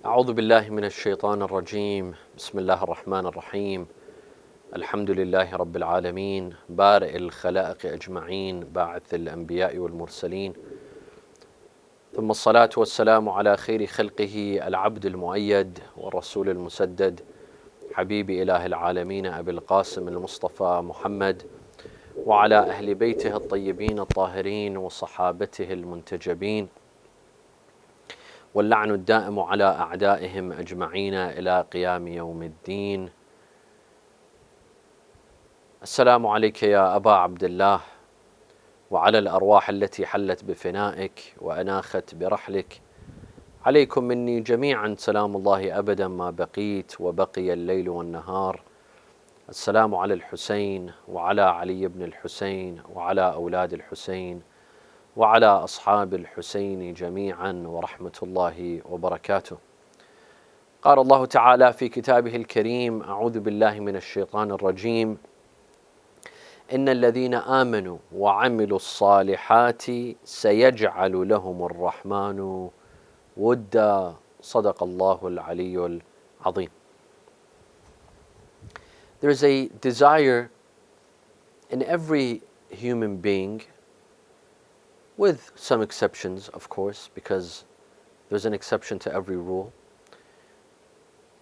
أعوذ بالله من الشيطان الرجيم بسم الله الرحمن الرحيم الحمد لله رب العالمين بارئ الخلائق أجمعين باعث الأنبياء والمرسلين ثم الصلاة والسلام على خير خلقه العبد المؤيد والرسول المسدد حبيب إله العالمين أبي القاسم المصطفى محمد وعلى أهل بيته الطيبين الطاهرين وصحابته المنتجبين واللعن الدائم على أعدائهم أجمعين إلى قيام يوم الدين. السلام عليك يا أبا عبد الله وعلى الأرواح التي حلت بفنائك وأناخت برحلك. عليكم مني جميعا سلام الله أبدا ما بقيت وبقي الليل والنهار. السلام على الحسين وعلى علي بن الحسين وعلى أولاد الحسين وعلى أصحاب الحسين جميعا ورحمة الله وبركاته. قال الله تعالى في كتابه الكريم: أعوذ بالله من الشيطان الرجيم: إن الذين آمنوا وعملوا الصالحات سيجعل لهم الرحمن ودا. صدق الله العلي العظيم. There is a desire in every human being, with some exceptions, of course, because there's an exception to every rule.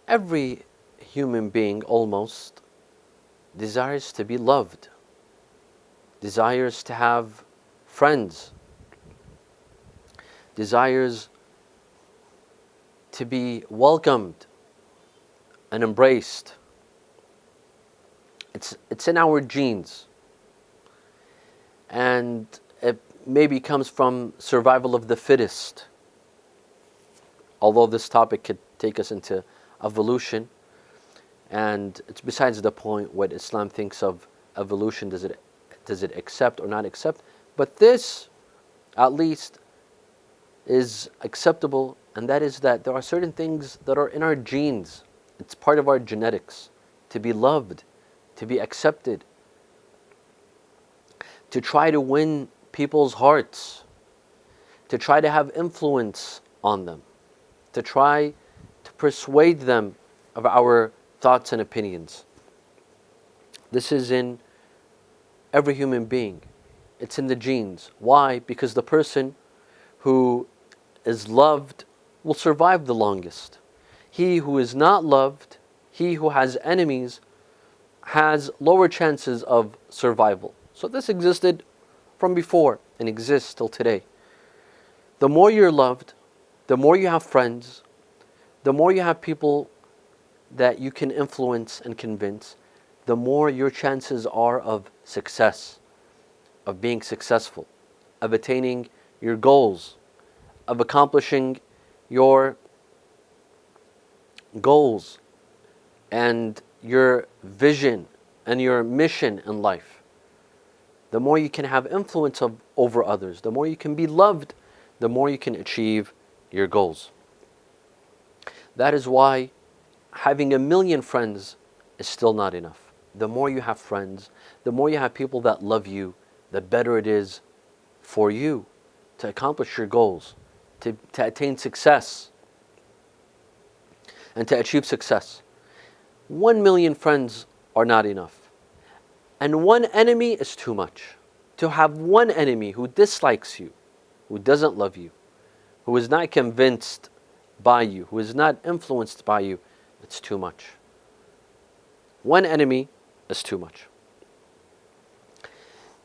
Every human being almost desires to be loved, desires to have friends, desires to be welcomed and embraced. It's in our genes, and it maybe comes from survival of the fittest. Although this topic could take us into evolution, and it's besides the point what Islam thinks of evolution. Does it accept or not accept? But this, at least, is acceptable, and that is that there are certain things that are in our genes. It's part of our genetics to be loved, to be accepted, to try to win people's hearts, to try to have influence on them, to try to persuade them of our thoughts and opinions. This is in every human being. It's in the genes. Why? Because the person who is loved will survive the longest. He who is not loved, he who has enemies, has lower chances of survival. So this existed from before and exists till today. The more you're loved, the more you have friends, the more you have people that you can influence and convince, the more your chances are of success, of being successful, of attaining your goals, of accomplishing your goals and your vision and your mission in life. The more you can have influence over others, the more you can be loved, the more you can achieve your goals. That is why having 1,000,000 friends is still not enough. The more you have friends, the more you have people that love you, the better it is for you to accomplish your goals, to attain success, and to achieve success. 1,000,000 friends are not enough. And one enemy is too much. To have one enemy who dislikes you, who doesn't love you, who is not convinced by you, who is not influenced by you, it's too much. One enemy is too much.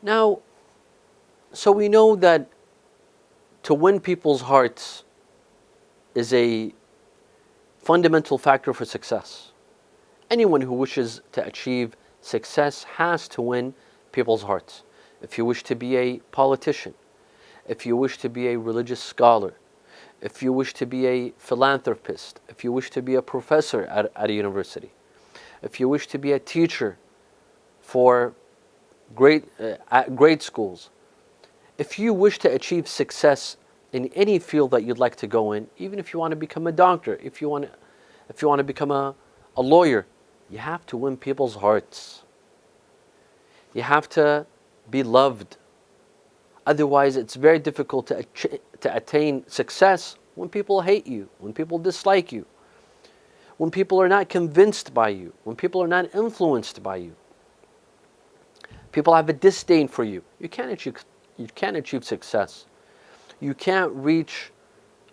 Now, so we know that to win people's hearts is a fundamental factor for success. Anyone who wishes to achieve success has to win people's hearts. If you wish to be a politician, if you wish to be a religious scholar, if you wish to be a philanthropist, if you wish to be a professor at a university, if you wish to be a teacher for at grade schools, if you wish to achieve success in any field that you'd like to go in, even if you want to become a doctor, if you want to become a lawyer, you have to win people's hearts. You have to be loved. Otherwise, it's very difficult to attain success when people hate you, when people dislike you, when people are not convinced by you, when people are not influenced by you. People have a disdain for you. You can't achieve success. You can't reach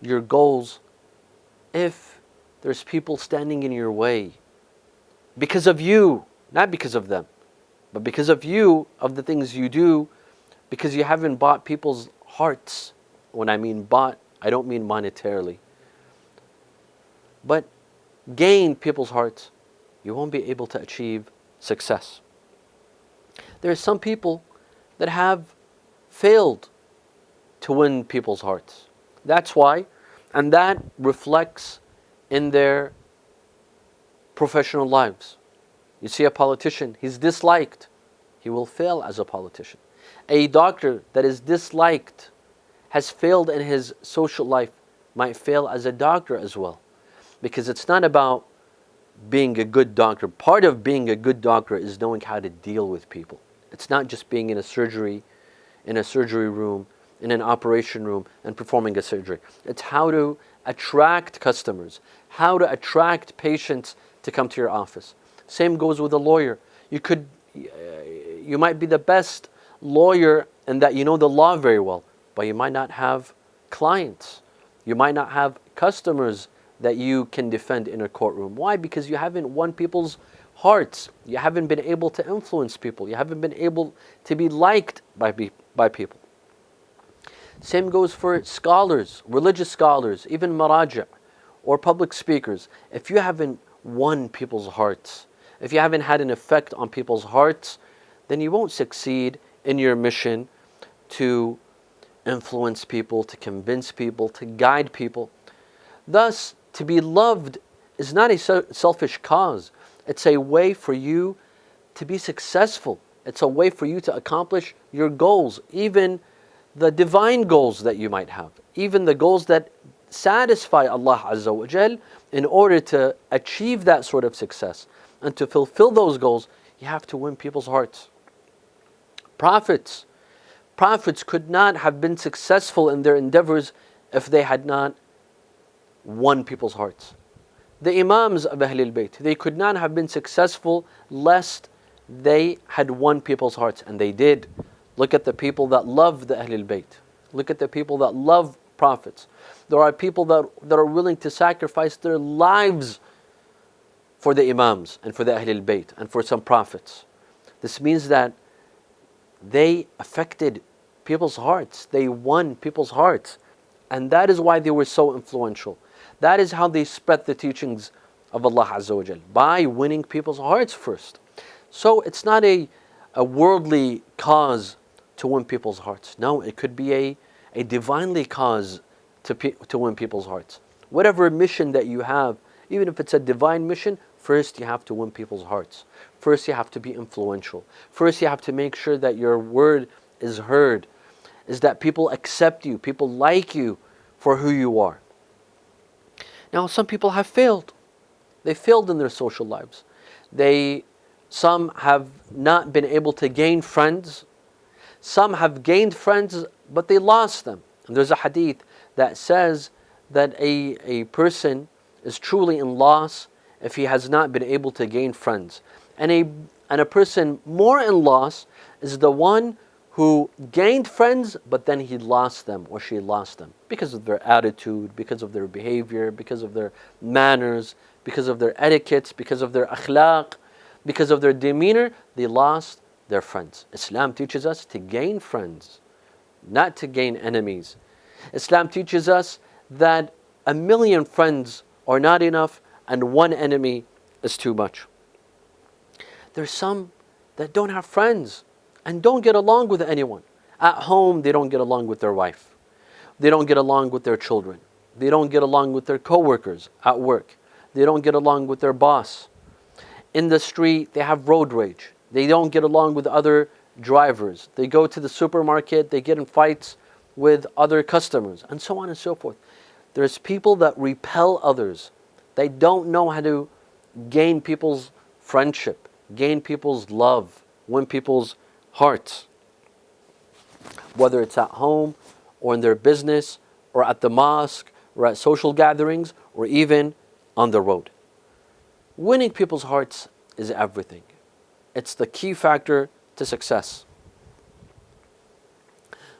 your goals if there's people standing in your way because of you, not because of them, but because of you, of the things you do, because you haven't bought people's hearts. When I mean bought, I don't mean monetarily, but gain people's hearts, you won't be able to achieve success. There are some people that have failed to win people's hearts. That's why, and that reflects in their professional lives. You see a politician, he's disliked, he will fail as a politician. A doctor that is disliked, has failed in his social life, might fail as a doctor as well. Because it's not about being a good doctor. Part of being a good doctor is knowing how to deal with people. It's not just being in a surgery room, in an operation room, and performing a surgery. It's how to attract customers, how to attract patients to come to your office. Same goes with a lawyer. You might be the best lawyer in that you know the law very well, but you might not have clients. You might not have customers that you can defend in a courtroom. Why? Because you haven't won people's hearts. You haven't been able to influence people. You haven't been able to be liked by people. Same goes for scholars, religious scholars, even maraja or public speakers. If you haven't won people's hearts, if you haven't had an effect on people's hearts, then you won't succeed in your mission to influence people, to convince people, to guide people. Thus, to be loved is not a selfish cause. It's a way for you to be successful. It's a way for you to accomplish your goals, even the divine goals that you might have, even the goals that satisfy Allah Azza wa Jal. In order to achieve that sort of success and to fulfill those goals, you have to win people's hearts. Prophets could not have been successful in their endeavors if they had not won people's hearts. The Imams of Ahlul Bayt, they could not have been successful lest they had won people's hearts, and they did. Look at the people that love the Ahlul Bayt. Look at the people that love prophets. There are people that are willing to sacrifice their lives for the Imams and for the Ahlul Bayt and for some prophets. This means that they affected people's hearts. They won people's hearts. And that is why they were so influential. That is how they spread the teachings of Allah Azza wa Jal, by winning people's hearts first. So it's not a worldly cause to win people's hearts. No, it could be a divinely cause to win people's hearts. Whatever mission that you have, even if it's a divine mission, first you have to win people's hearts. First you have to be influential. First you have to make sure that your word is heard, is that people accept you, people like you for who you are. Now some people have failed. They failed in their social lives. Some have not been able to gain friends. Some have gained friends, but they lost them. And there's a hadith that says that a person is truly in loss if he has not been able to gain friends. And a person more in loss is the one who gained friends, but then he lost them or she lost them because of their attitude, because of their behavior, because of their manners, because of their etiquettes, because of their akhlaq, because of their demeanor. They lost their friends. Islam teaches us to gain friends, not to gain enemies. Islam teaches us that 1,000,000 friends are not enough and one enemy is too much. There's some that don't have friends and don't get along with anyone. At home, they don't get along with their wife. They don't get along with their children. They don't get along with their co-workers at work. They don't get along with their boss. In the street, they have road rage. They don't get along with other drivers. They go to the supermarket, they get in fights with other customers, and so on and so forth. There's people that repel others. They don't know how to gain people's friendship, gain people's love, win people's hearts. Whether it's at home or in their business or at the mosque or at social gatherings, or even on the road. Winning people's hearts is everything. It's the key factor to success.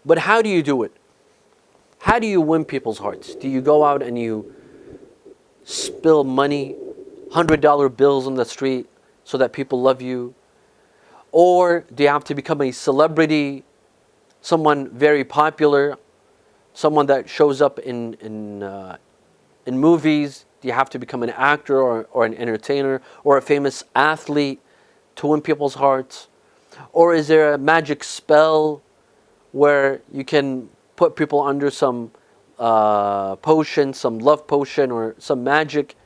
But how do you do it? How do you win people's hearts? Do you go out and you spill money, $100 bills on the street so that people love you? Or do you have to become a celebrity, someone very popular, someone that shows up in movies? Do you have to become an actor or an entertainer or a famous athlete to win people's hearts? Or is there a magic spell where you can put people under some potion, some love potion or some magic,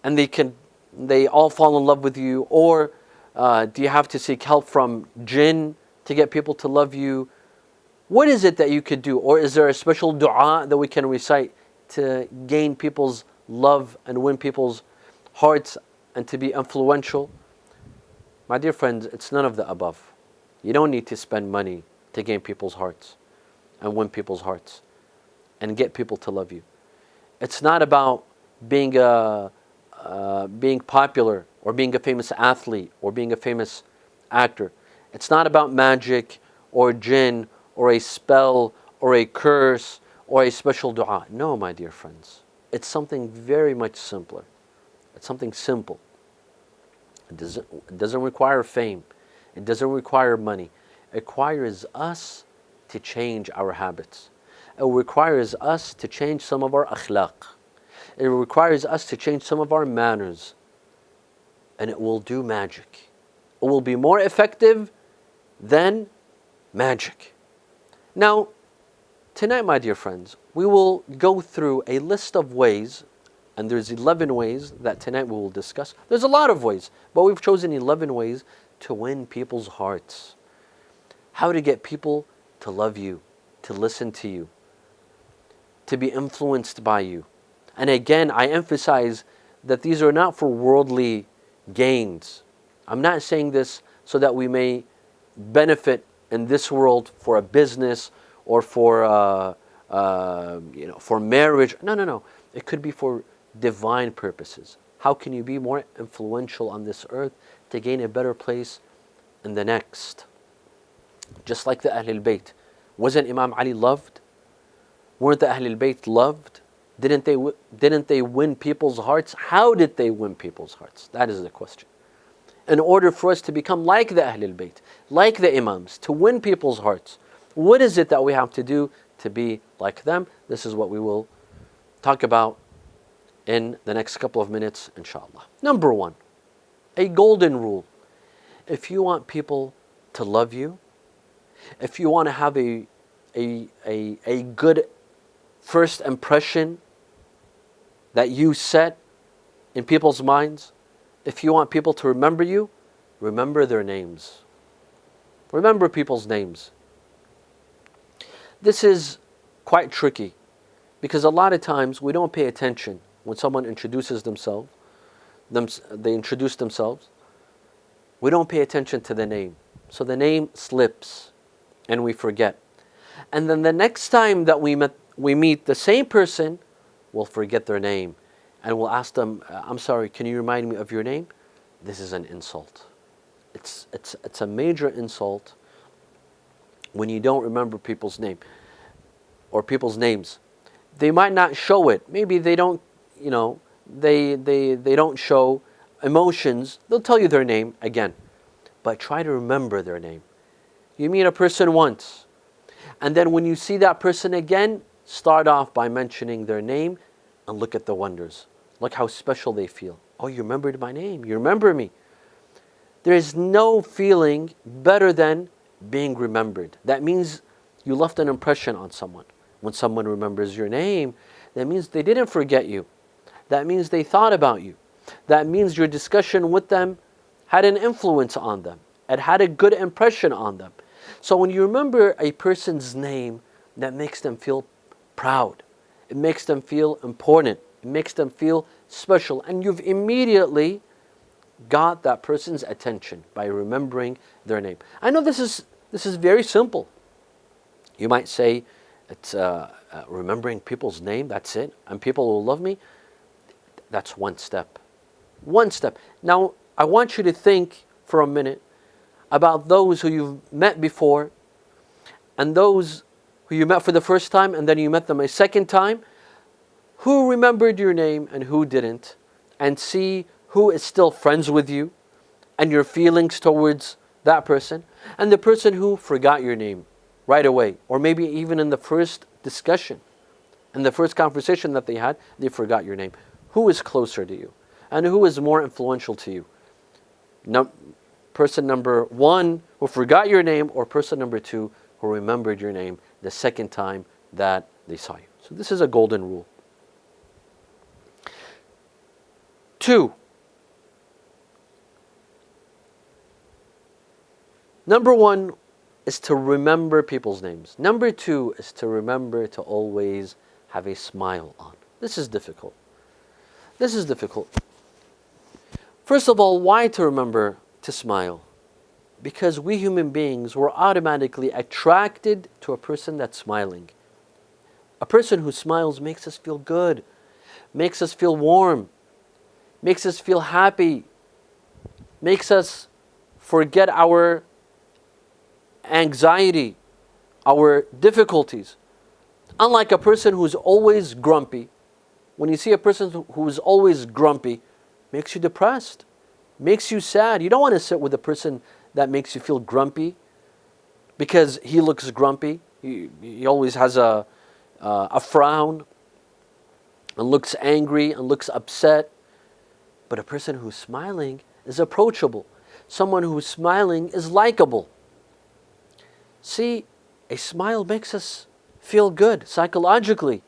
and they all fall in love with you? Or do you have to seek help from jinn to get people to love you? What is it that you could do? Or is there a special dua that we can recite to gain people's love and win people's hearts and to be influential? My dear friends, it's none of the above. You don't need to spend money to gain people's hearts and win people's hearts and get people to love you. It's not about being popular or being a famous athlete or being a famous actor. It's not about magic or jinn or a spell or a curse or a special dua. No, my dear friends. It's something very much simpler. It's something simple. It doesn't require fame. It doesn't require money. It requires us to change our habits. It requires us to change some of our akhlaq. It requires us to change some of our manners. And it will do magic. It will be more effective than magic. Now, tonight, my dear friends, we will go through a list of ways, and there's 11 ways that tonight we will discuss. There's a lot of ways, but we've chosen 11 ways to win people's hearts. How to get people to love you, to listen to you, to be influenced by you. And again, I emphasize that these are not for worldly gains. I'm not saying this so that we may benefit in this world for a business or for for marriage. No. It could be for divine purposes. How can you be more influential on this earth to gain a better place in the next? Just like the Ahlul Bayt. Wasn't Imam Ali loved? Weren't the Ahlul Bayt loved? Didn't they win people's hearts? How did they win people's hearts? That is the question. In order for us to become like the Ahlul Bayt, like the Imams, to win people's hearts, what is it that we have to do to be like them? This is what we will talk about in the next couple of minutes, inshallah. Number one, a golden rule. If you want people to love you, if you want to have a good first impression that you set in people's minds, if you want people to remember you, remember their names. Remember people's names. This is quite tricky because a lot of times we don't pay attention when someone introduces themselves. They introduce themselves. We don't pay attention to the name. So the name slips and we forget. And then the next time that we meet the same person, we'll forget their name. And we'll ask them, I'm sorry, can you remind me of your name? This is an insult. It's a major insult when you don't remember people's name or people's names. They might not show it. Maybe they don't, they don't show emotions. They'll tell you their name again. But try to remember their name. You meet a person once, and then when you see that person again, start off by mentioning their name and look at the wonders. Look how special they feel. Oh, you remembered my name. You remember me. There is no feeling better than being remembered. That means you left an impression on someone. When someone remembers your name, that means they didn't forget you. That means they thought about you. That means your discussion with them had an influence on them. It had a good impression on them. So when you remember a person's name, that makes them feel proud. It makes them feel important. It makes them feel special. And you've immediately got that person's attention by remembering their name. I know this is very simple. You might say, It's remembering people's name, that's it. And people will love me. That's one step. One step. Now, I want you to think for a minute about those who you've met before and those who you met for the first time and then you met them a second time. Who remembered your name and who didn't? And see who is still friends with you and your feelings towards that person. And the person who forgot your name right away, or maybe even in the first discussion, in the first conversation that they had, they forgot your name. Who is closer to you? And who is more influential to you? Person number one who forgot your name, or person number two who remembered your name the second time that they saw you. So this is a golden rule. 2. Number 1 is to remember people's names. Number 2 is to remember to always have a smile on. This is difficult. This is difficult. First of all, why to remember to smile? Because we human beings were automatically attracted to a person that's smiling. A person who smiles makes us feel good, makes us feel warm, makes us feel happy, makes us forget our anxiety, our difficulties. Unlike a person who's always grumpy. When you see a person who's always grumpy, makes you depressed, makes you sad. You don't want to sit with a person that makes you feel grumpy because he looks grumpy. He always has a frown and looks angry and looks upset. But a person who's smiling is approachable. Someone who's smiling is likable. See, a smile makes us feel good psychologically.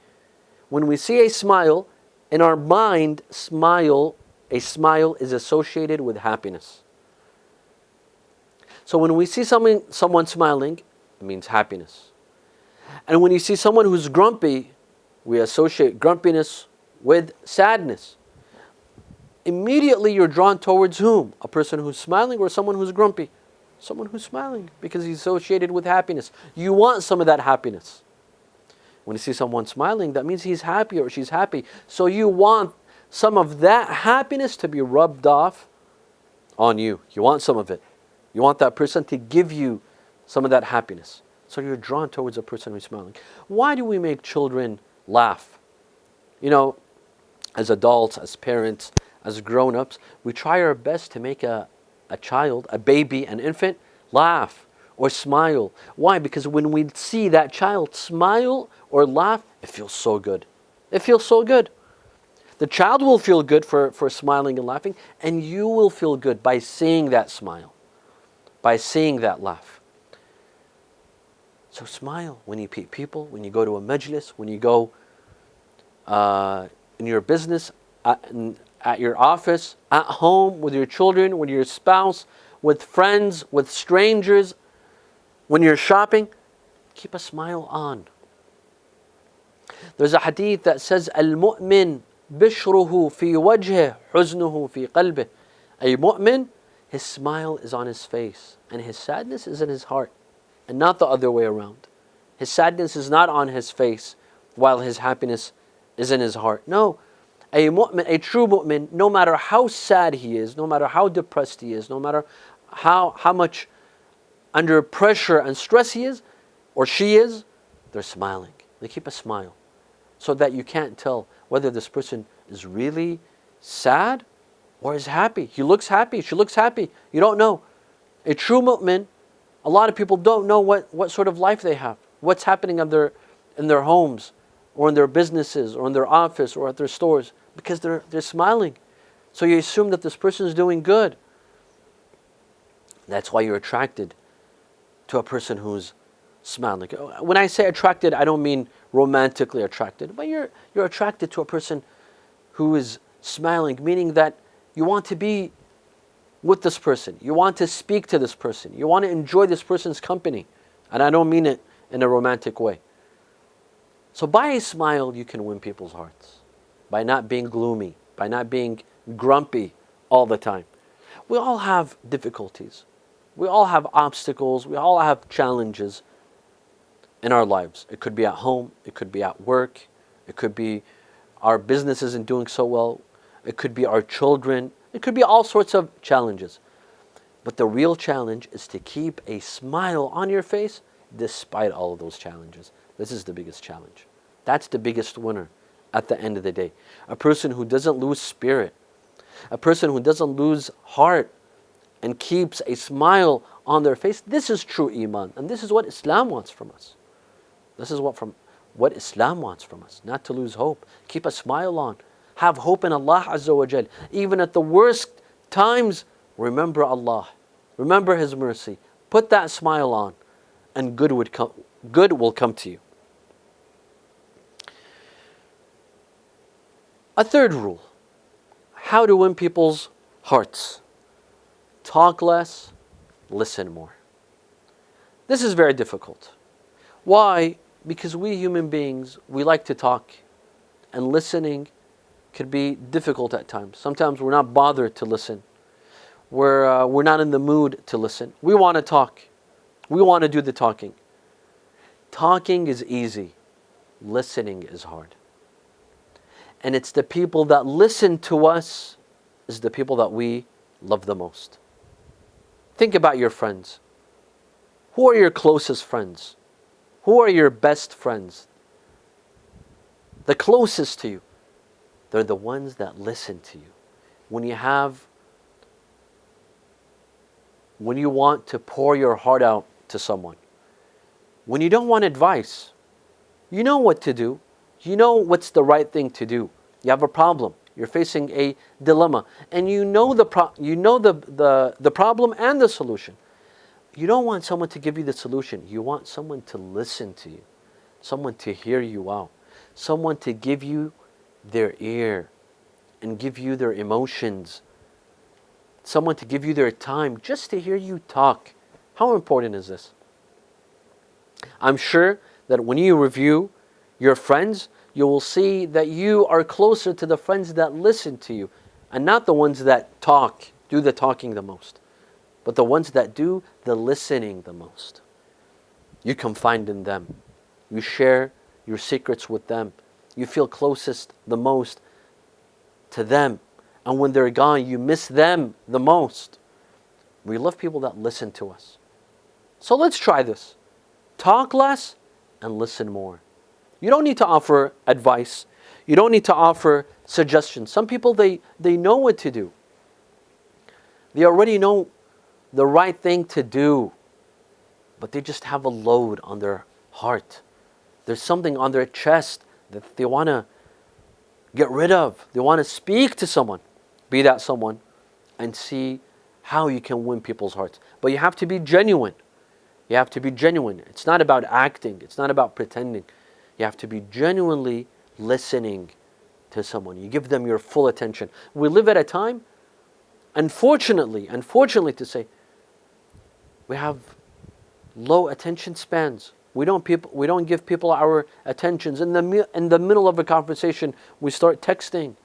When we see a smile, in our mind, a smile is associated with happiness. So when we see someone smiling, it means happiness. And when you see someone who's grumpy, we associate grumpiness with sadness. Immediately you're drawn towards whom? A person who's smiling or someone who's grumpy? Someone who's smiling, because he's associated with happiness. You want some of that happiness. When you see someone smiling, that means he's happy or she's happy. So you want some of that happiness to be rubbed off on you. You want some of it. You want that person to give you some of that happiness. So you're drawn towards a person who's smiling. Why do we make children laugh? You know, as adults, as parents, as grown-ups, we try our best to make a child, a baby, an infant, laugh or smile. Why? Because when we see that child smile or laugh, it feels so good. It feels so good. The child will feel good for smiling and laughing, and you will feel good by seeing that smile, by seeing that laugh. So smile when you meet people, when you go to a majlis, when you go in your business, at your office, at home, with your children, with your spouse, with friends, with strangers, when you're shopping, keep a smile on. There's a hadith that says, Al-mu'min bishruhu fi wajhih, huznuhu fi qalbih. A mu'min, his smile is on his face, and his sadness is in his heart, and not the other way around. His sadness is not on his face, while his happiness is in his heart. No. A mu'min, a true mu'min, no matter how sad he is, no matter how depressed he is, no matter how much under pressure and stress he is, or she is, they're smiling. They keep a smile. So that you can't tell whether this person is really sad or is happy. He looks happy, she looks happy. You don't know. A true mu'min, a lot of people don't know what sort of life they have. What's happening in their homes, or in their businesses, or in their office, or at their stores. Because they're smiling. So you assume that this person is doing good. That's why you're attracted to a person who's smiling. When I say attracted, I don't mean romantically attracted, but you're attracted to a person who is smiling, meaning that you want to be with this person. You want to speak to this person. You want to enjoy this person's company. And I don't mean it in a romantic way. So by a smile, you can win people's hearts. By not being gloomy, by not being grumpy all the time. We all have difficulties. We all have obstacles. We all have challenges. in our lives. It could be at home, it could be at work, it could be our business isn't doing so well, it could be our children, it could be all sorts of challenges. But the real challenge is to keep a smile on your face despite all of those challenges. This is the biggest challenge. That's the biggest winner at the end of the day. A person who doesn't lose spirit, a person who doesn't lose heart and keeps a smile on their face, this is true Iman. And this is what Islam wants from us. This is what Islam wants from us. Not to lose hope. Keep a smile on. Have hope in Allah Azza wa Jal. Even at the worst times, remember Allah. Remember His mercy. Put that smile on and good will come to you. A third rule. How to win people's hearts. Talk less, listen more. This is very difficult. Why? Because we human beings, we like to talk, and listening could be difficult at times. Sometimes we're not bothered to listen. We're not in the mood to listen. We want to talk. We want to do the talking. Talking is easy. Listening is hard. And it's the people that listen to us is the people that we love the most. Think about your friends. Who are your closest friends? Who are your best friends? The closest to you. They're the ones that listen to you. When you want to pour your heart out to someone. When you don't want advice. You know what to do. You know what's the right thing to do. You have a problem. You're facing a dilemma. And you know the problem and the solution. You don't want someone to give you the solution. You want someone to listen to you. Someone to hear you out. Someone to give you their ear and give you their emotions. Someone to give you their time just to hear you talk. How important is this? I'm sure that when you review your friends, you will see that you are closer to the friends that listen to you and not the ones that do the talking the most, but the ones that do the listening the most. You confide in them. You share your secrets with them. You feel closest the most to them. And when they're gone, you miss them the most. We love people that listen to us. So let's try this. Talk less and listen more. You don't need to offer advice. You don't need to offer suggestions. Some people, they know what to do. They already know the right thing to do. But they just have a load on their heart. There's something on their chest that they want to get rid of. They want to speak to someone. Be that someone. And see how you can win people's hearts. But you have to be genuine. You have to be genuine. It's not about acting. It's not about pretending. You have to be genuinely listening to someone. You give them your full attention. We live at a time, unfortunately to say, we have low attention spans. We don't give people our attentions. In the middle of a conversation, we start texting.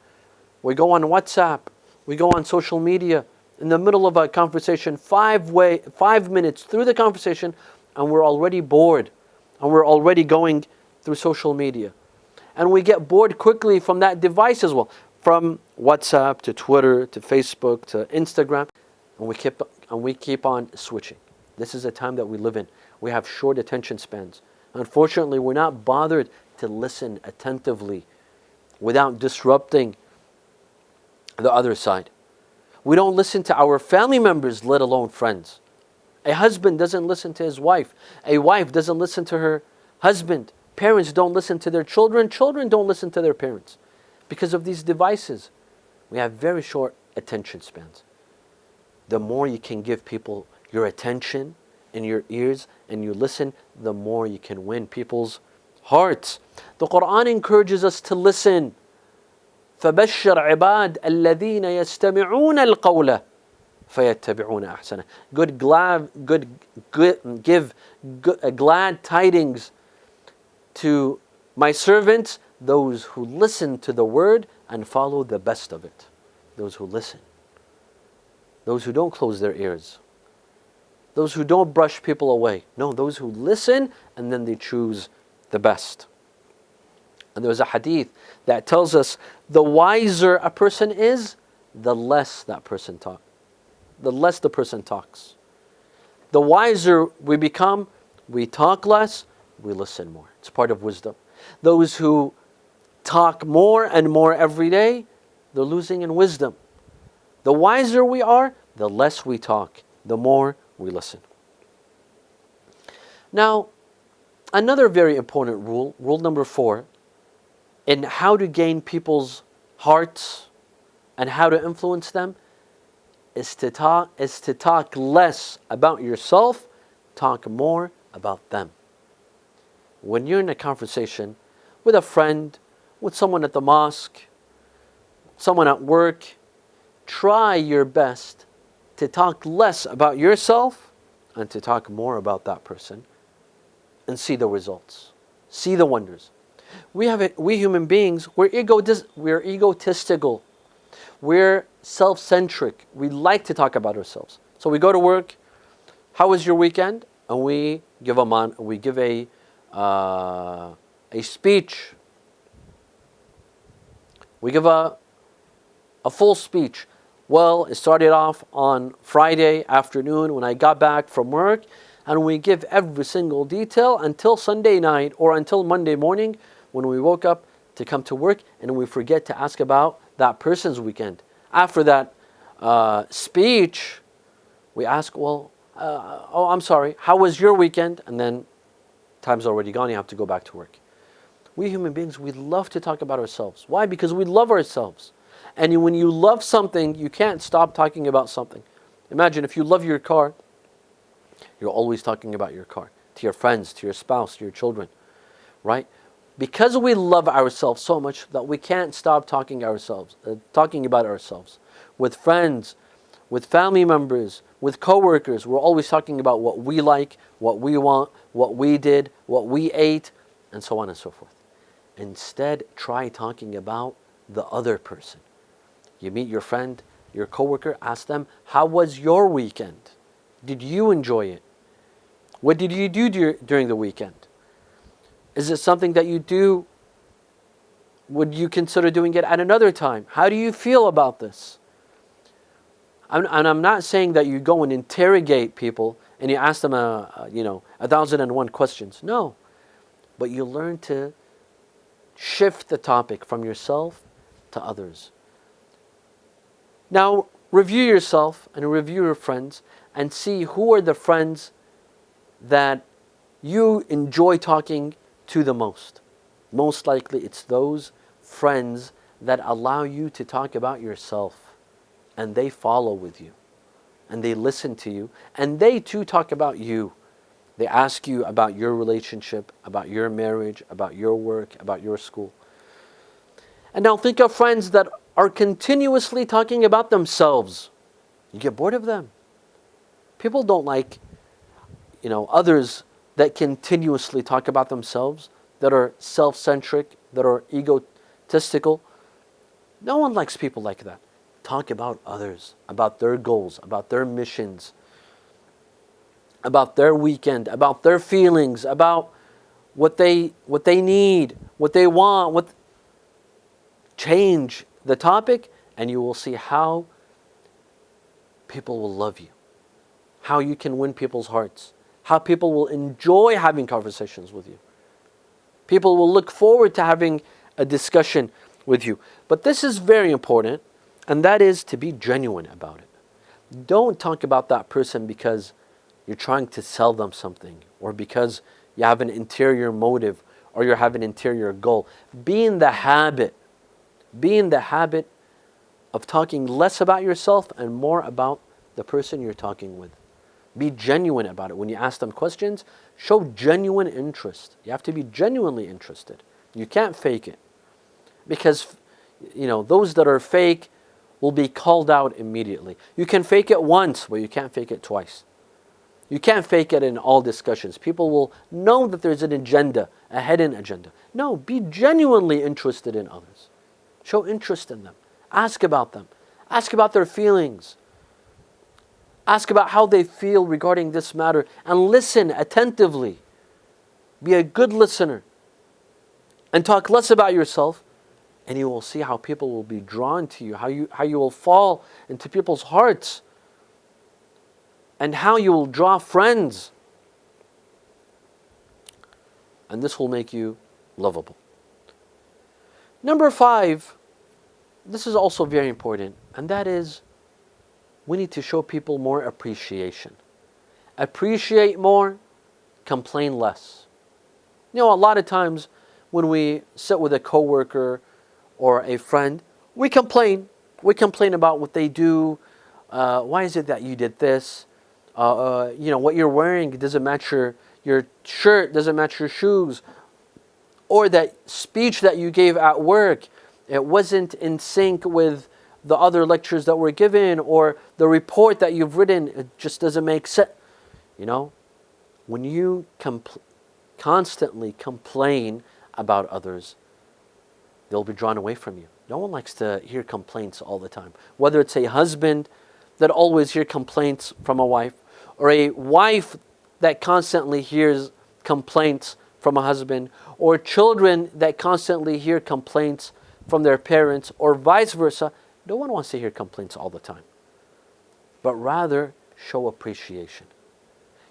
We go on WhatsApp. We go on social media. In the middle of a conversation, 5 minutes through the conversation, and we're already bored. And we're already going through social media. And we get bored quickly from that device as well. From WhatsApp to Twitter to Facebook to Instagram. And we keep on switching. This is a time that we live in. We have short attention spans. Unfortunately, we're not bothered to listen attentively without disrupting the other side. We don't listen to our family members, let alone friends. A husband doesn't listen to his wife. A wife doesn't listen to her husband. Parents don't listen to their children. Children don't listen to their parents. Because of these devices, we have very short attention spans. The more you can give people your attention and your ears and you listen, the more you can win people's hearts. The Quran encourages us to listen. فَبَشِّرْ عِبَادْ الَّذِينَ يَسْتَمِعُونَ الْقَوْلَ فَيَتَّبِعُونَ أَحْسَنَهُ. Give glad tidings to my servants, those who listen to the word and follow the best of it. Those who listen. Those who don't close their ears. those who don't brush people away. No, those who listen and then they choose the best. And there's a hadith that tells us the wiser a person is, the less that person talks. The less the person talks. The wiser we become, we talk less, we listen more. It's part of wisdom. Those who talk more and more every day, they're losing in wisdom. The wiser we are, the less we talk, the more we listen. Now, another very important rule, rule number 4, in how to gain people's hearts and how to influence them, is to talk less about yourself, talk more about them. When you're in a conversation with a friend, with someone at the mosque, someone at work, try your best to talk less about yourself and to talk more about that person and see the results, see the wonders. We human beings, we're egotistical. We're self-centric. We like to talk about ourselves. So we go to work. How was your weekend? And we give a speech. We give a full speech. Well, it started off on Friday afternoon when I got back from work, and we give every single detail until Sunday night or until Monday morning when we woke up to come to work, and we forget to ask about that person's weekend. After that speech, we ask, I'm sorry, how was your weekend? And then time's already gone, you have to go back to work. We human beings, we love to talk about ourselves. Why? Because we love ourselves. And when you love something, you can't stop talking about something. Imagine if you love your car, you're always talking about your car, to your friends, to your spouse, to your children, right? Because we love ourselves so much that we can't stop talking about ourselves. With friends, with family members, with coworkers, we're always talking about what we like, what we want, what we did, what we ate, and so on and so forth. Instead, try talking about the other person. You meet your friend, your coworker, ask them, how was your weekend? Did you enjoy it? What did you do during the weekend? Is it something that you do? Would you consider doing it at another time? How do you feel about this? And I'm not saying that you go and interrogate people and you ask them 1,001 questions. No. But you learn to shift the topic from yourself to others. Now, review yourself and review your friends and see who are the friends that you enjoy talking to the most. Most likely it's those friends that allow you to talk about yourself, and they follow with you and they listen to you, and they too talk about you. They ask you about your relationship, about your marriage, about your work, about your school. And now think of friends that are continuously talking about themselves. You get bored of them. People don't like others that continuously talk about themselves, that are self-centric, that are egotistical. No one likes people like that. Talk about others, about their goals, about their missions, about their weekend, about their feelings, about what they need, what they want. Change the topic, and you will see how people will love you, how you can win people's hearts, how people will enjoy having conversations with you. People will look forward to having a discussion with you. But this is very important, and that is to be genuine about it. Don't talk about that person because you're trying to sell them something, or because you have an interior motive, or you have an interior goal. Be in the habit of talking less about yourself and more about the person you're talking with. Be genuine about it. When you ask them questions, show genuine interest. You have to be genuinely interested. You can't fake it. Because, those that are fake will be called out immediately. You can fake it once, but you can't fake it twice. You can't fake it in all discussions. People will know that there's an agenda, a hidden agenda. No, be genuinely interested in others. Show interest in them. Ask about them. Ask about their feelings. Ask about how they feel regarding this matter and listen attentively. Be a good listener and talk less about yourself, and you will see how people will be drawn to you, how you will fall into people's hearts, and how you will draw friends. And this will make you lovable. Number 5, this is also very important, and that is we need to show people more appreciation. Appreciate more, complain less. You know, a lot of times when we sit with a coworker or a friend, we complain. We complain about what they do. Why is it that you did this? What you're wearing doesn't match your shirt, doesn't match your shoes. Or that speech that you gave at work, it wasn't in sync with the other lectures that were given, or the report that you've written, it just doesn't make sense. You know, when you constantly complain about others, they'll be drawn away from you. No one likes to hear complaints all the time. Whether it's a husband that always hears complaints from a wife, or a wife that constantly hears complaints from a husband, or children that constantly hear complaints from their parents, or vice versa. No one wants to hear complaints all the time, but rather show appreciation.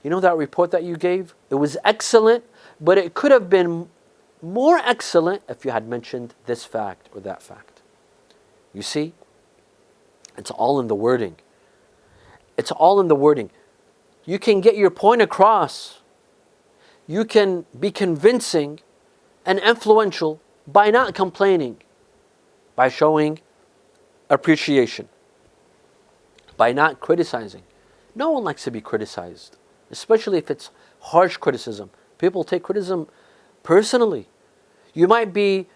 You know that report that you gave? It was excellent, but it could have been more excellent if you had mentioned this fact or that fact. You see? It's all in the wording. It's all in the wording. You can get your point across. You can be convincing and influential by not complaining, by showing appreciation, by not criticizing. No one likes to be criticized, especially if it's harsh criticism. People take criticism personally. You might be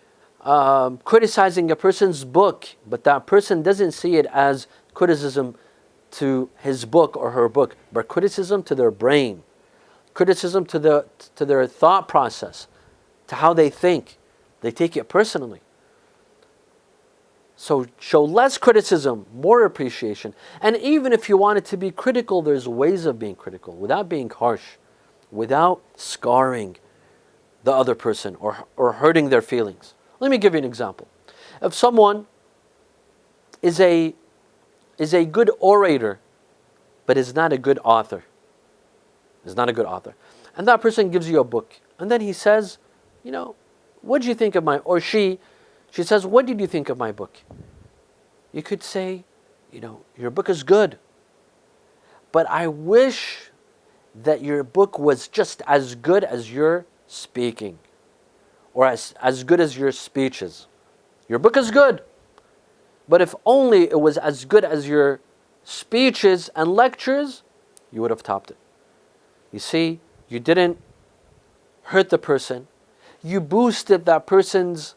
criticizing a person's book, but that person doesn't see it as criticism to his book or her book, but criticism to their brain, criticism to their thought process, to how they think. They take it personally. So show less criticism, more appreciation. And even if you wanted to be critical, there's ways of being critical without being harsh, without scarring the other person or hurting their feelings. Let me give you an example. If someone is a good orator, but is not a good author, and that person gives you a book, and then he says, what did you think of or she says, what did you think of my book? You could say, your book is good, but I wish that your book was just as good as your speaking, or as good as your speeches. Your book is good, but if only it was as good as your speeches and lectures, you would have topped it. You see, you didn't hurt the person. You boosted that person's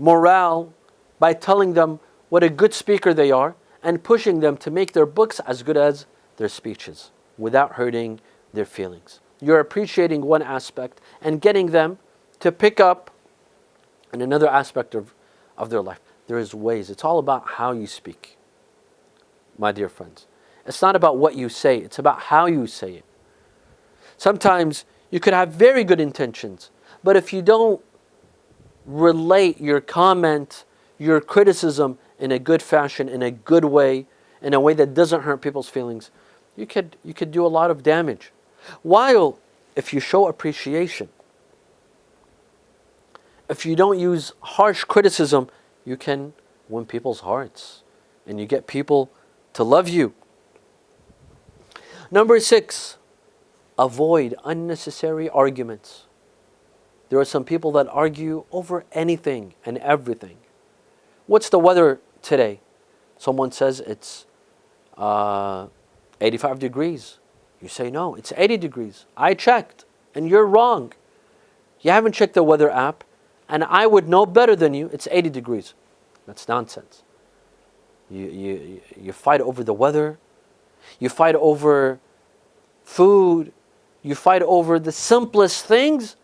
morale by telling them what a good speaker they are and pushing them to make their books as good as their speeches without hurting their feelings. You're appreciating one aspect and getting them to pick up in another aspect of their life. There is ways. It's all about how you speak, my dear friends. It's not about what you say. It's about how you say it. Sometimes you could have very good intentions, but if you don't relate your comment, your criticism in a good fashion, in a good way, in a way that doesn't hurt people's feelings, you could do a lot of damage. While if you show appreciation, if you don't use harsh criticism, you can win people's hearts and you get people to love you. Number 6, avoid unnecessary arguments. There are some people that argue over anything and everything. What's the weather today? Someone says it's 85 degrees. You say, no, it's 80 degrees. I checked, and you're wrong. You haven't checked the weather app, and I would know better than you. It's 80 degrees. That's nonsense. You fight over the weather. You fight over food. You fight over the simplest things,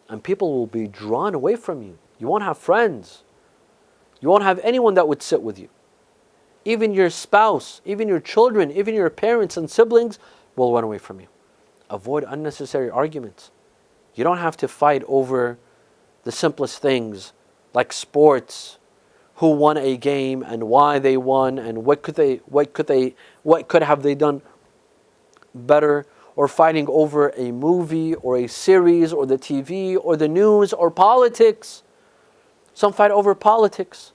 and people will be drawn away from you. You won't have friends. You won't have anyone that would sit with you. even your spouse, even your children, even your parents and siblings will run away from you. Avoid unnecessary arguments. You don't have to fight over the simplest things like sports, who won a game and why they won and what could have they done better, or fighting over a movie or a series or the TV or the news or politics. Some fight over politics,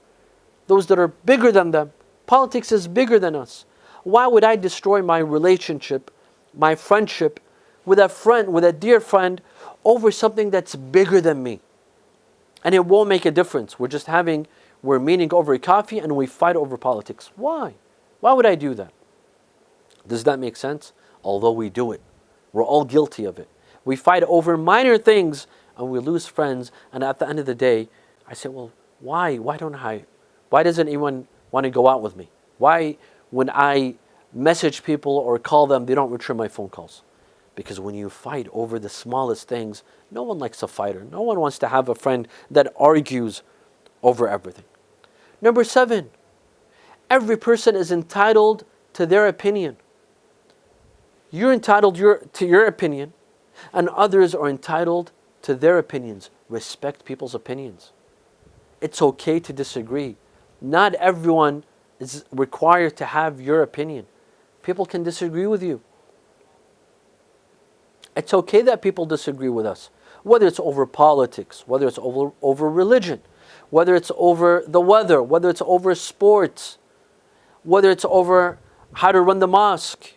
those that are bigger than them. Politics is bigger than us. Why would I destroy my relationship, my friendship with a friend, with a dear friend, over something that's bigger than me? And it won't make a difference. We're meeting over a coffee and we fight over politics. Why? Why would I do that? Does that make sense? Although we do it. We're all guilty of it. We fight over minor things and we lose friends, and at the end of the day, I say, well, why? Why doesn't anyone want to go out with me? Why, when I message people or call them, they don't return my phone calls? Because when you fight over the smallest things, no one likes a fighter. No one wants to have a friend that argues over everything. Number 7, every person is entitled to their opinion. You're entitled to your opinion, and others are entitled to their opinions. Respect people's opinions. It's okay to disagree. Not everyone is required to have your opinion. People can disagree with you. It's okay that people disagree with us, whether it's over politics, whether it's over religion, whether it's over the weather, whether it's over sports, whether it's over how to run the mosque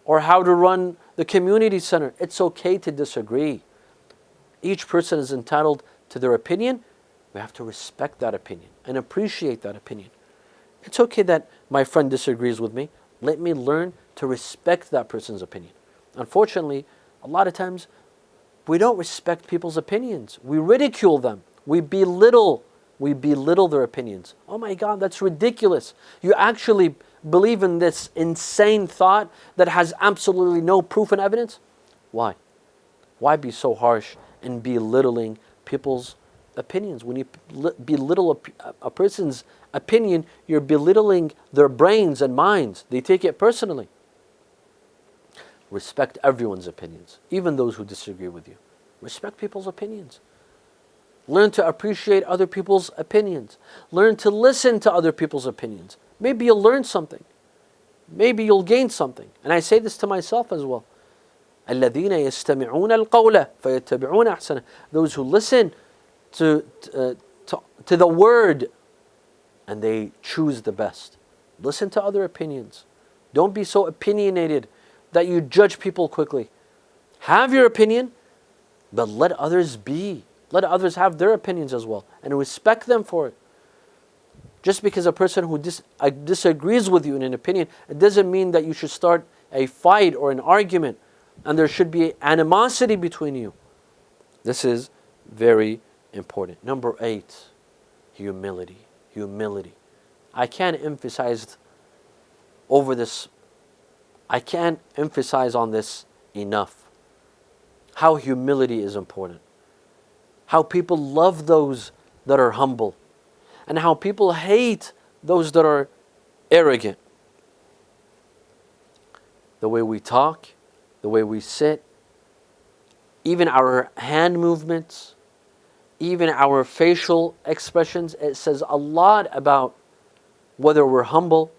or how to run the community center. It's okay to disagree. Each person is entitled to their opinion. We have to respect that opinion and appreciate that opinion. It's okay that my friend disagrees with me. Let me learn to respect that person's opinion. Unfortunately, a lot of times we don't respect people's opinions. We ridicule them. We belittle their opinions. Oh my God, that's ridiculous. You actually believe in this insane thought that has absolutely no proof and evidence? Why? Why be so harsh in belittling people's opinions? When you belittle a person's opinion, you're belittling their brains and minds. They take it personally. Respect everyone's opinions, even those who disagree with you. Respect people's opinions. Learn to appreciate other people's opinions. Learn to listen to other people's opinions. Maybe you'll learn something. Maybe you'll gain something. And I say this to myself as well. الَّذِينَ يَسْتَمِعُونَ الْقَوْلَ فَيَتَّبِعُونَ أَحْسَنَهُ. Those who listen to the word and they choose the best. Listen to other opinions. Don't be so opinionated that you judge people quickly. Have your opinion, but let others be. Let others have their opinions as well, and respect them for it. Just because a person who disagrees with you in an opinion, it doesn't mean that you should start a fight or an argument, and there should be animosity between you. This is very important. Number 8, humility. Humility. I can't emphasize on this enough. How humility is important. How people love those that are humble, and how people hate those that are arrogant. The way we talk, the way we sit, even our hand movements, even our facial expressions, it says a lot about whether we're humble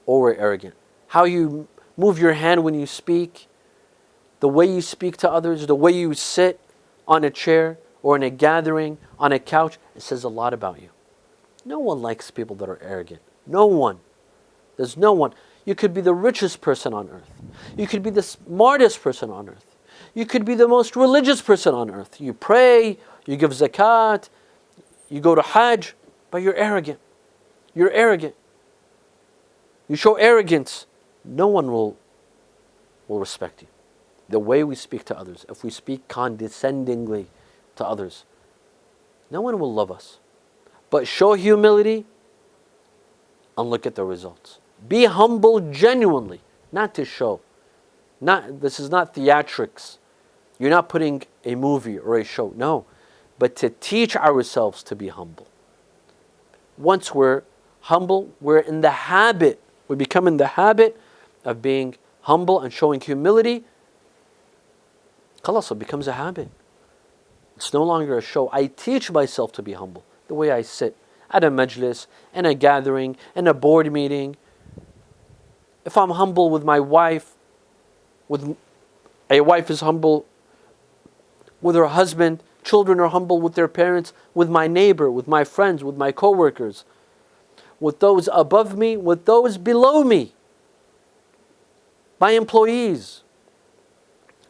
or we're arrogant. How you move your hand when you speak, the way you speak to others, the way you sit on a chair or in a gathering, on a couch, it says a lot about you. No one likes people that are arrogant. No one. There's no one. You could be the richest person on earth. You could be the smartest person on earth. You could be the most religious person on earth. You pray, you give zakat, you go to Hajj, but you're arrogant. You're arrogant. You show arrogance. No one will respect you. The way we speak to others, if we speak condescendingly to others, no one will love us. But show humility and look at the results. Be humble genuinely, not to show. This is not theatrics. You're not putting a movie or a show. No, but to teach ourselves to be humble. Once we're humble, we're in the habit, we become in the habit of being humble and showing humility, khalas, it becomes a habit. It's no longer a show. I teach myself to be humble. The way I sit at a majlis, in a gathering, in a board meeting. If I'm humble with my wife, a wife is humble with her husband, children are humble with their parents, with my neighbor, with my friends, with my co-workers, with those above me, with those below me, my employees,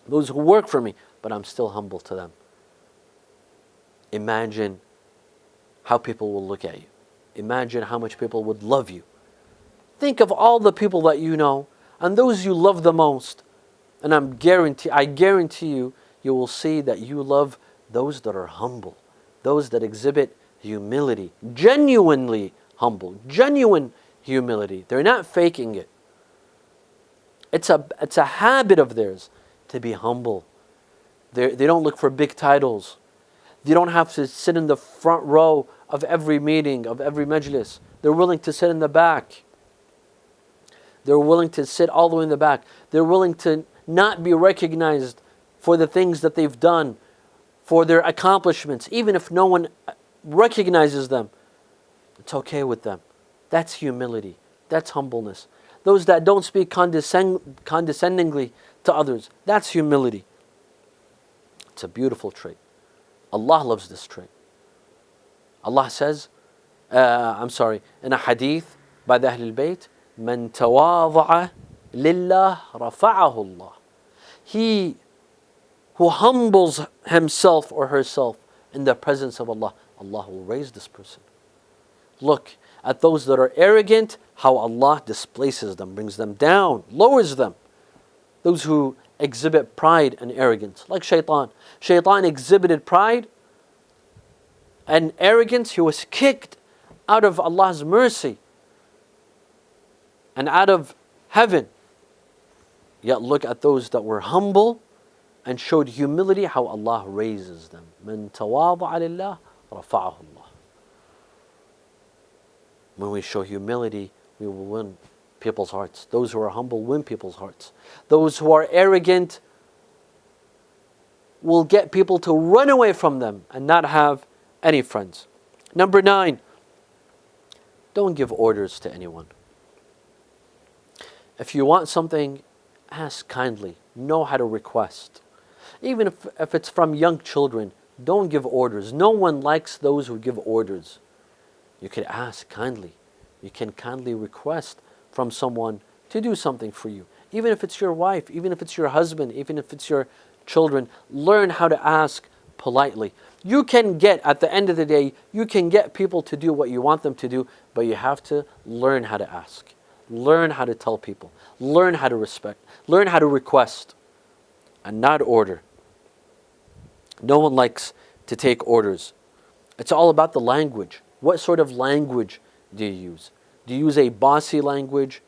those who work for me, but I'm still humble to them. Imagine how people will look at you. Imagine how much people would love you. Think of all the people that you know and those you love the most. And I guarantee you, you will see that you love those that are humble, those that exhibit humility, genuinely humble, genuine humility. They're not faking it. It's a habit of theirs to be humble. They don't look for big titles. They don't have to sit in the front row of every meeting, of every majlis. They're willing to sit in the back. They're willing to sit all the way in the back. They're willing to not be recognized for the things that they've done, for their accomplishments, even if no one recognizes them. It's okay with them. That's humility. That's humbleness. Those that don't speak condescendingly to others, that's humility. It's a beautiful trait. Allah loves this trait. Allah says, in a hadith by the Ahlul Bayt, "Man tawadha'a lillah rafa'ahu Allah." He who humbles himself or herself in the presence of Allah, Allah will raise this person. Look at those that are arrogant, how Allah displaces them, brings them down, lowers them. Those who exhibit pride and arrogance, like Shaitan. Shaitan exhibited pride and arrogance. He was kicked out of Allah's mercy and out of heaven. Yet look at those that were humble and showed humility, how Allah raises them. Man tawadha'a lillah rafa'ahu Allah. When we show humility, we will win people's hearts. Those who are humble win people's hearts. Those who are arrogant will get people to run away from them and not have any friends. Number 9, don't give orders to anyone. If you want something, ask kindly. Know how to request. Even if it's from young children, don't give orders. No one likes those who give orders. You can ask kindly. You can kindly request from someone to do something for you. Even if it's your wife, even if it's your husband, even if it's your children, learn how to ask politely. You can get, at the end of the day, you can get people to do what you want them to do, but you have to learn how to ask. Learn how to tell people. Learn how to respect. Learn how to request and not order. No one likes to take orders. It's all about the language. What sort of language do you use? Do you use a bossy language?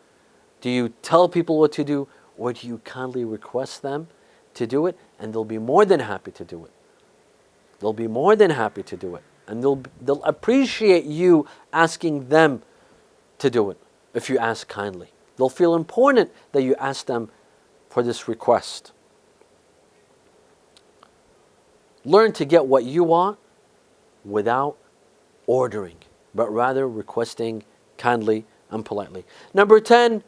Do you tell people what to do? Or do you kindly request them to do it? And they'll be more than happy to do it. They'll be more than happy to do it. And they'll appreciate you asking them to do it if you ask kindly. They'll feel important that you ask them for this request. Learn to get what you want without ordering, but rather requesting kindly and politely. Number 10,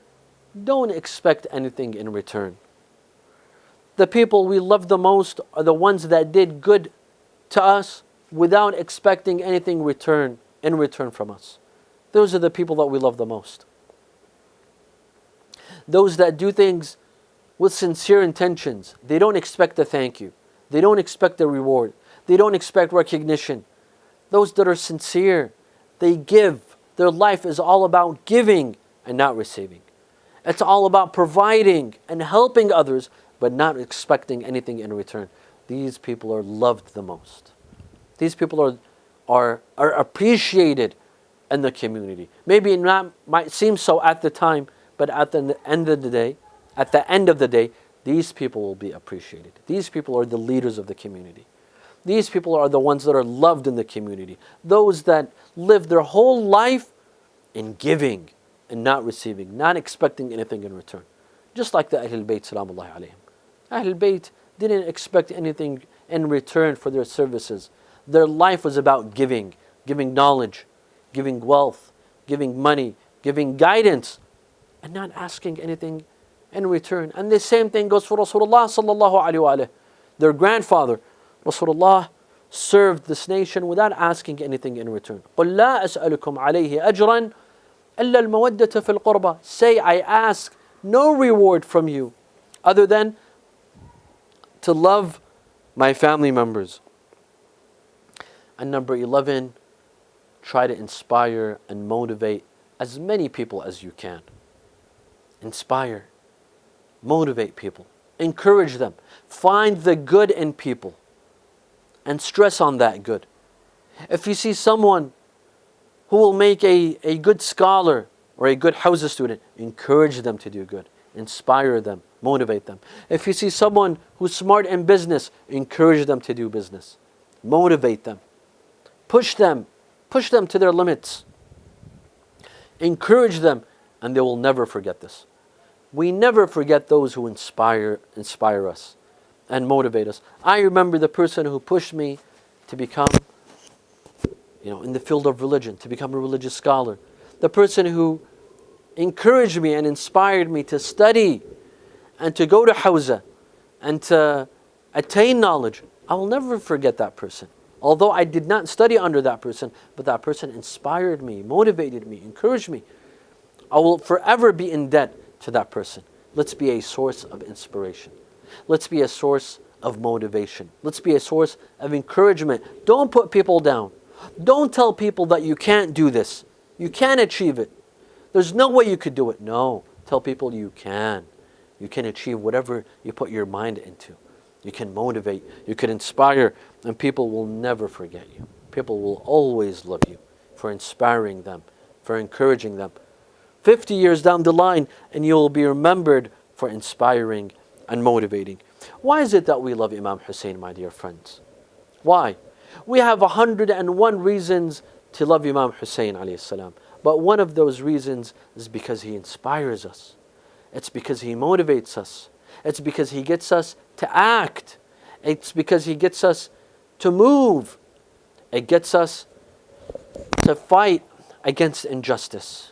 don't expect anything in return. The people we love the most are the ones that did good to us without expecting anything in return from us. Those are the people that we love the most. Those that do things with sincere intentions. They don't expect a thank you. They don't expect a reward. They don't expect recognition. Those that are sincere, they give. Their life is all about giving and not receiving. It's all about providing and helping others, but not expecting anything in return. These people are loved the most. These people are appreciated in the community. Maybe it might seem so at the time, but at the end of the day, these people will be appreciated. These people are the leaders of the community. These people are the ones that are loved in the community. Those that live their whole life in giving and not receiving, not expecting anything in return. Just like the Ahlul Bayt salamullahi alayhim. Ahlul Bayt didn't expect anything in return for their services. Their life was about giving knowledge, giving wealth, giving money, giving guidance, and not asking anything in return. And the same thing goes for Rasulullah sallallahu alayhi wa. Their grandfather, Rasulullah, served this nation without asking anything in return. قُلْ لَا أَسْأَلُكُمْ عَلَيْهِ أَجْرًا إِلَّا الْمَوَدَّةَ فِي الْقُرْبَى. Say, I ask no reward from you other than to love my family members. And number 11, try to inspire and motivate as many people as you can. Inspire, motivate people, encourage them, find the good in people, and stress on that good. If you see someone who will make a good scholar or a good Hawza student, encourage them to do good, inspire them, motivate them. If you see someone who's smart in business, encourage them to do business, motivate them, push them to their limits, encourage them, and they will never forget this. We never forget those who inspire us and motivate us. I remember the person who pushed me to become, in the field of religion, to become a religious scholar. The person who encouraged me and inspired me to study and to go to Hawza and to attain knowledge. I will never forget that person. Although I did not study under that person, but that person inspired me, motivated me, encouraged me. I will forever be in debt to that person. Let's be a source of inspiration. Let's be a source of motivation. Let's be a source of encouragement. Don't put people down. Don't tell people that you can't do this. You can't achieve it. There's no way you could do it. No. Tell people you can. You can achieve whatever you put your mind into. You can motivate. You can inspire. And people will never forget you. People will always love you for inspiring them, for encouraging them. 50 years down the line, and you will be remembered for inspiring and motivating. Why is it that we love Imam Hussein, my dear friends? Why? We have 101 reasons to love Imam Hussein alayhi salam. But one of those reasons is because he inspires us. It's because he motivates us. It's because he gets us to act. It's because he gets us to move. It gets us to fight against injustice.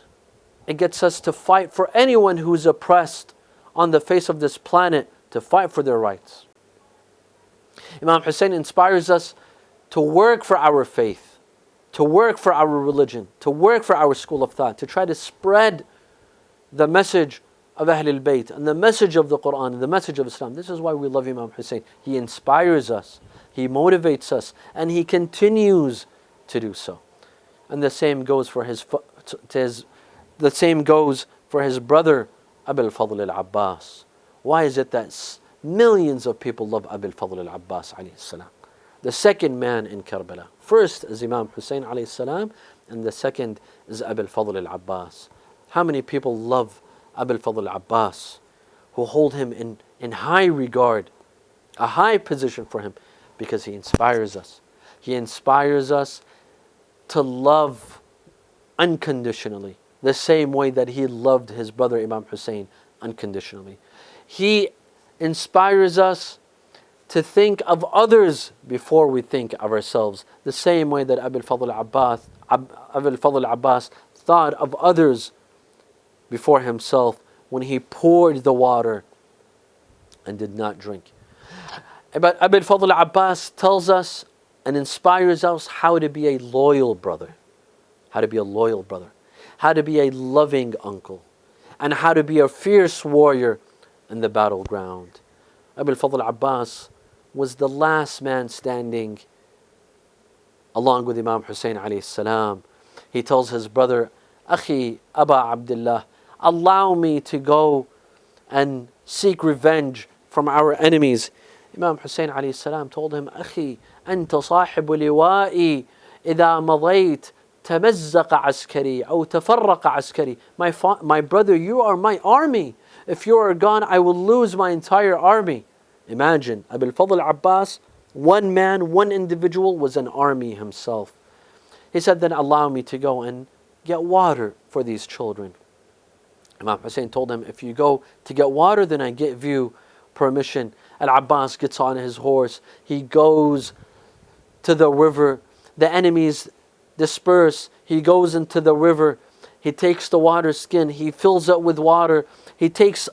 It gets us to fight for anyone who's oppressed on the face of this planet, to fight for their rights. Imam Hussein inspires us to work for our faith, to work for our religion, to work for our school of thought, to try to spread the message of Ahlul Bayt and the message of the Quran and the message of Islam. This is why we love Imam Hussein. He inspires us, he motivates us, and he continues to do so. And the same goes for his brother Abul Fadl al-Abbas. Why is it that millions of people love Abul Fadl al-Abbas alayhi salam? The second man in Karbala. First is Imam Hussein alayhi salam, and the second is Abul Fadl al-Abbas. How many people love Abul Fadl al-Abbas, who hold him in high regard, a high position for him, because he inspires us. He inspires us to love unconditionally, the same way that he loved his brother Imam Hussein unconditionally. He inspires us to think of others before we think of ourselves, the same way that Abul Fadl al-Abbas thought of others before himself when he poured the water and did not drink. But Abul Fadl al-Abbas tells us and inspires us how to be a loyal brother, how to be a loyal brother, how to be a loving uncle, and how to be a fierce warrior in the battleground. Abul Fadl al-Abbas was the last man standing along with Imam Hussein alayhi salam. He tells his brother, Akhi Aba Abdullah, allow me to go and seek revenge from our enemies. Imam Hussein alayhi salam told him, Akhi, anta sahibu liwa'i, idha madayt تمزق عسكري أو تفرق عسكري. My brother, you are my army. If you are gone, I will lose my entire army. Imagine, Abul Fadl al-Abbas, one man, one individual, was an army himself. He said, then allow me to go and get water for these children. Imam Hussein told him, if you go to get water, then I give you permission. Al-Abbas gets on his horse. He goes to the river. The enemies disperse. He goes into the river. He takes the water skin. He fills it with water. He takes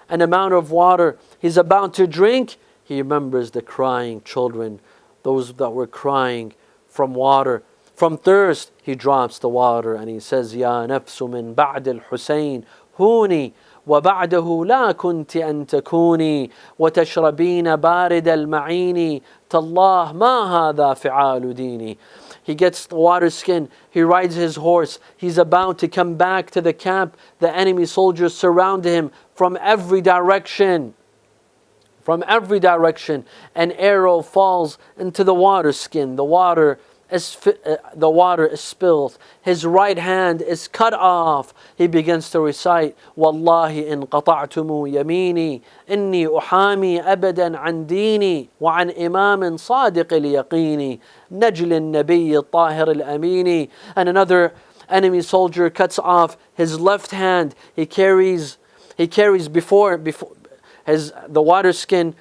an amount of water. He's about to drink. He remembers the crying children, those that were crying from water, from thirst. He drops the water and he says, Ya nafsu min ba'd al-Husayn هوني وبعده لا كنت أن تكوني وتشربين بارد المعين تالله ما هذا فعال ديني. He gets the water skin. He rides his horse. He's about to come back to the camp. The enemy soldiers surround him from every direction. From every direction. An arrow falls into the water skin. The water is spilled. His right hand is cut off. He begins to recite, Wallahi in qata'tumu yamini, inni uhami abadan an dini, wa an imamin sadiq al-yaqini, najl al-nabiy al-tahir al-amini. And another enemy soldier cuts off his left hand. He carries before the water skin.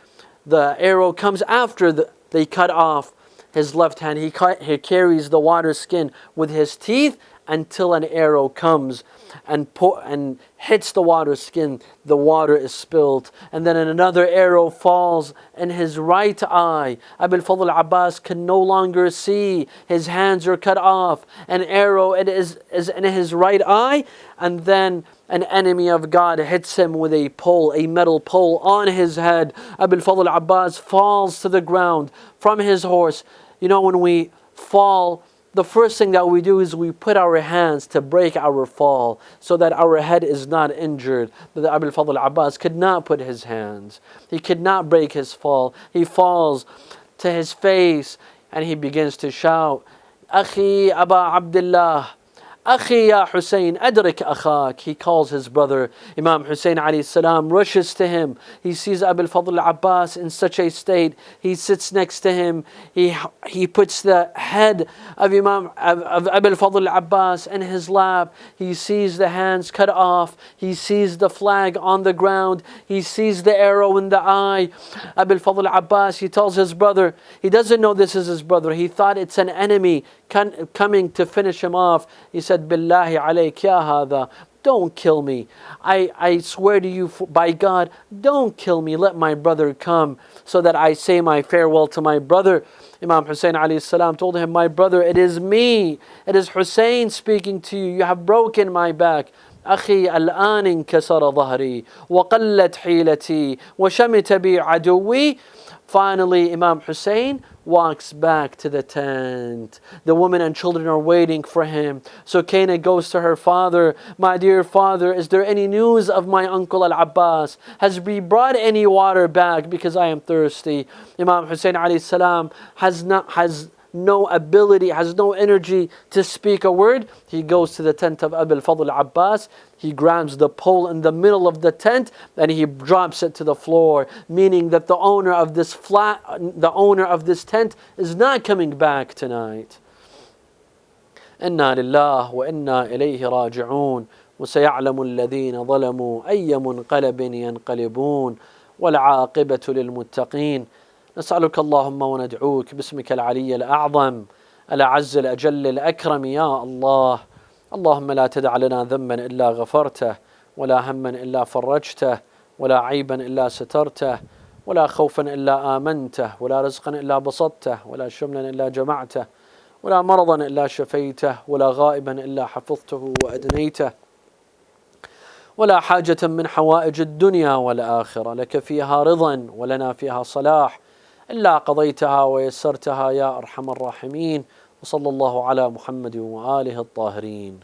The arrow comes after they cut off his left hand. He carries the water skin with his teeth until an arrow comes and hits the water skin. The water is spilled, and then another arrow falls in his right eye. Abul Fadl Abbas can no longer see. His hands are cut off. An arrow is in his right eye, and then an enemy of God hits him with a pole, a metal pole on his head. Abul Fadl Abbas falls to the ground from his horse. You know, when we fall, the first thing that we do is we put our hands to break our fall so that our head is not injured. But Abul Fadl Abbas could not put his hands. He could not break his fall. He falls to his face and he begins to shout, Akhi Aba Abdullah, Akhi ya Hussein, adrik akhak. He calls his brother. Imam Hussein alayhi salam rushes to him. He sees Abul Fadl Abbas in such a state. He sits next to him. He puts the head of Abul Fadl Abbas in his lap. He sees the hands cut off. He sees the flag on the ground. He sees the arrow in the eye. Abul Fadl Abbas, he tells his brother, he doesn't know this is his brother. He thought it's an enemy coming to finish him off. He said, Billahi alayk ya hadha, don't kill me. I swear to you by God, don't kill me. Let my brother come so that I say my farewell to my brother. Imam Hussein alayhi salam told him, my brother, it is me. It is Hussein speaking to you. You have broken my back. أخي الآن انكسر ظهري وقلت حيلتي وشمت بي عدوي. Finally, Imam Hussein walks back to the tent. The women and children are waiting for him. So Kaina goes to her father. My dear father, is there any news of my uncle Al-Abbas? Has he brought any water back? Because I am thirsty. Imam Hussein alayhi salam has no ability, has no energy to speak a word. He goes to the tent of Abul Fadl Abbas. He grabs the pole in the middle of the tent and he drops it to the floor, meaning that the owner of this tent is not coming back tonight. Inna lillah wa inna ilayhi raji'un. وسيعلم الذين ظلموا أي منقلب ينقلبون والعاقبة للمتقين. نسألك اللهم وندعوك باسمك العلي الأعظم الأعز الأجل الأكرم يا الله. اللهم لا تدع لنا ذنبا إلا غفرته ولا هما إلا فرجته ولا عيبا إلا سترته ولا خوفا إلا آمنته ولا رزقا إلا بسطته ولا شملا إلا جمعته ولا مرضا إلا شفيته ولا غائبا إلا حفظته وأدنيته ولا حاجة من حوائج الدنيا والآخرة لك فيها رضا ولنا فيها صلاح إلا قضيتها ويسرتها يا أرحم الراحمين. وصلى الله على محمد وآله الطاهرين.